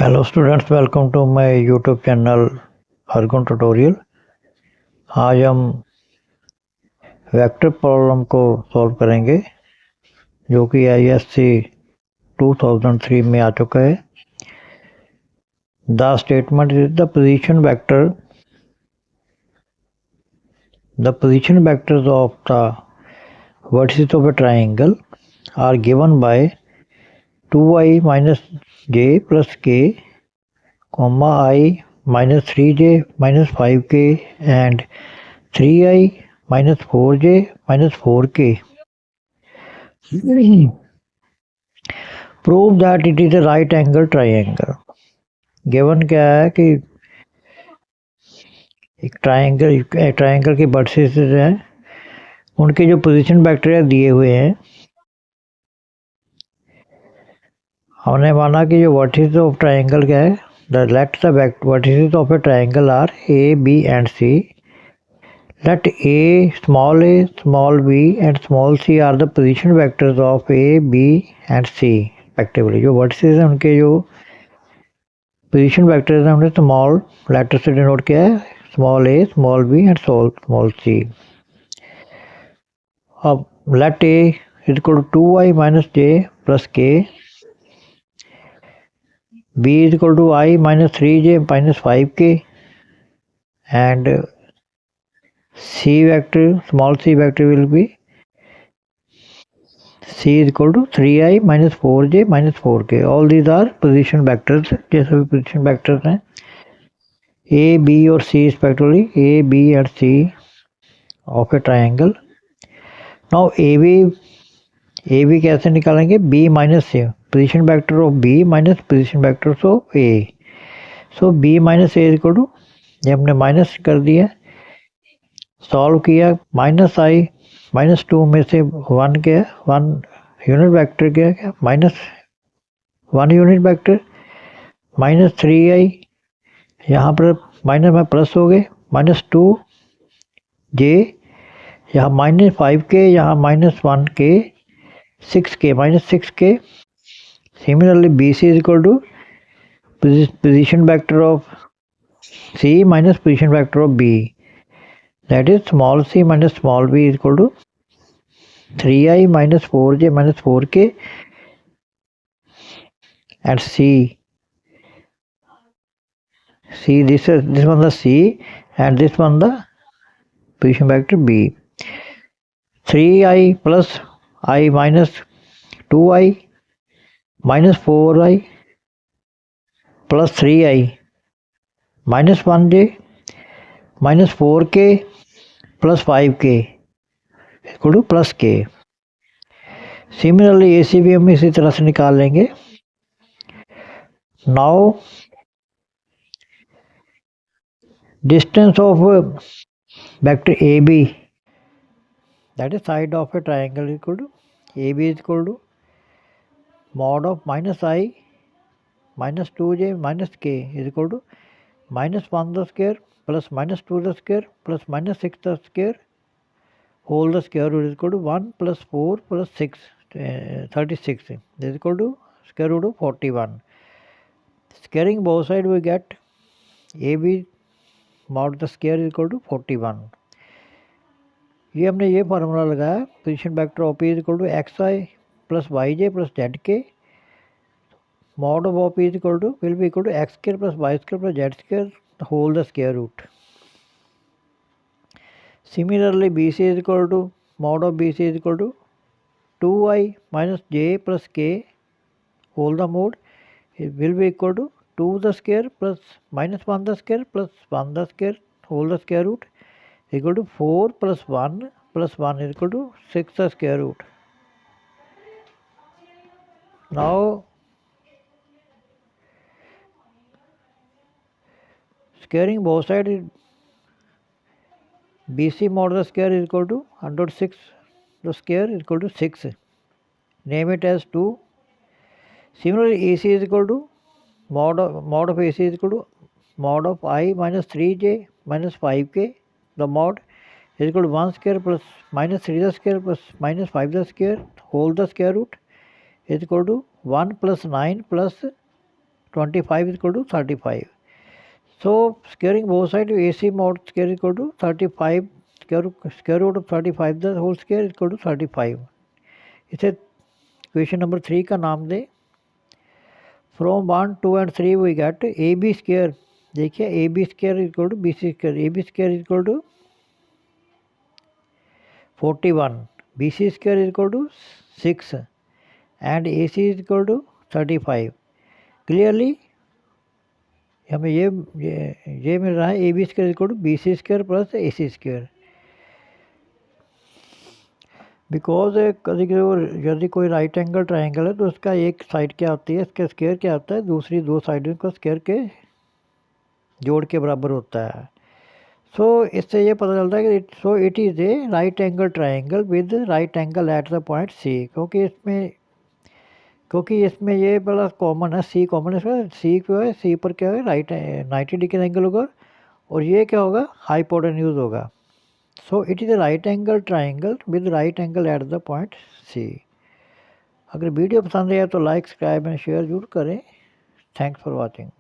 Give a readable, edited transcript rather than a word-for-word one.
Hello students, welcome to my YouTube channel अर्गन tutorial. आज हम वेक्टर प्रॉब्लम को सॉल्व करेंगे जो कि आईएससी 2003 में आ चुका है। The statement is the position vectors of the vertices of a triangle are given by 2i minus j plus k, i minus 3j minus 5k and 3i minus 4j minus 4k. Prove that it is a right angle triangle. Given क्या है कि एक triangle के vertices हैं, उनके जो position vector दिए हुए हैं। हमने माना कि जो वर्टिसेस ऑफ ट्राइंगल क्या है, let the vertices of a triangle are A B and C. Let small B and small C are the position vectors of A B and C respectively. जो वर्टिसेस हैं उनके जो position vectors हैं हमने small letter से denote किया है, small A, small B and small C. अब let A is equal to 2i minus J plus K, B is equal to i minus 3j minus 5k and c vector, small c vector will be c is equal to 3i minus 4j minus 4k. All these are position vectors। ये सभी position vectors हैं a, b और c respectively, a, b and c of a triangle। Now ab कैसे निकालेंगे? b minus c, position vector of b minus position vectors of a। So b minus a is equal to, ये हमने minus कर दिया, solve किया। Minus I minus 2 में से 1 के 1 यूनिट वेक्टर क्या minus 1 unit vector, minus 3i, यहाँ पर माइनस में प्लस हो गए, माइनस 2j, यहाँ माइनस 5k, यहाँ minus 1k, 6k minus 6k। Similarly bc is equal to position vector of c minus position vector of b, that is small c minus small b is equal to 3i minus 4j minus 4k and c this one the c and this one the position vector b। 3i plus I minus 2i minus 4i plus 3i minus 1j minus 4k plus 5k equal to plus k। Similarly A C भी हम इसी तरह से निकाल लेंगे। Now distance of vector A B, that is side of a triangle, equal to A B is equal to mod of minus I minus 2j minus K is equal to minus 1 the square plus minus 2 the square plus minus 6 the square whole the square root is equal to 1 plus 4 plus 6 36 is equal to square root of 41। Squaring both side we get A B mod the square is equal to 41। ये हमने ये formula लगाया, position vector of is equal to X I plus Y J plus Z K, mod of op is equal to will be equal to x square plus y square plus z square whole the square root। Similarly bc is equal to mod of bc is equal to 2i minus j plus k whole the mode, it will be equal to 2 the square plus minus 1 the square plus 1 the square whole the square root equal to 4 plus 1 plus 1 is equal to 6 the square root। Now squaring both sides, BC mod the square is equal to 106 the square is equal to 6, name it as 2। Similarly AC is equal to mod of AC is equal to mod of I minus 3j minus 5k, the mod is equal to 1 square plus minus 3 the square plus minus 5 the square whole the square root is equal to 1 plus 9 plus 25 is equal to 35. So squaring both sides, AC mod square is equal to 35, square root of 35 the whole square is equal to 35. इसे question number 3 का नाम दे. From 1, 2 and 3 we get AB square. देखिए AB square is equal to BC square. AB square is equal to 41. BC square is equal to 6 and AC is equal to 35. Clearly हमें ये मिल रहा है A B square equal to B C square plus A C square. Because यदि कोई right angle triangle है तो उसका एक साइड क्या होती है, इसका स्क्वायर क्या होता है, दूसरी दो साइडों का स्क्वायर के जोड़ के बराबर होता है. सो इससे ये पता चलता है कि so it is a right angle triangle with right angle at the point C. क्योंकि इसमें ये बड़ा कॉमन है, सी कॉमन है. सी जो है, सी पर क्या है, राइट 90 डिग्री एंगल होगा और ये क्या होगा, हाइपोटेन्यूज होगा. So it is a right angle triangle with right angle at the point C. अगर वीडियो पसंद आया तो लाइक, सब्सक्राइब एंड शेयर जरूर करें. Thanks for watching.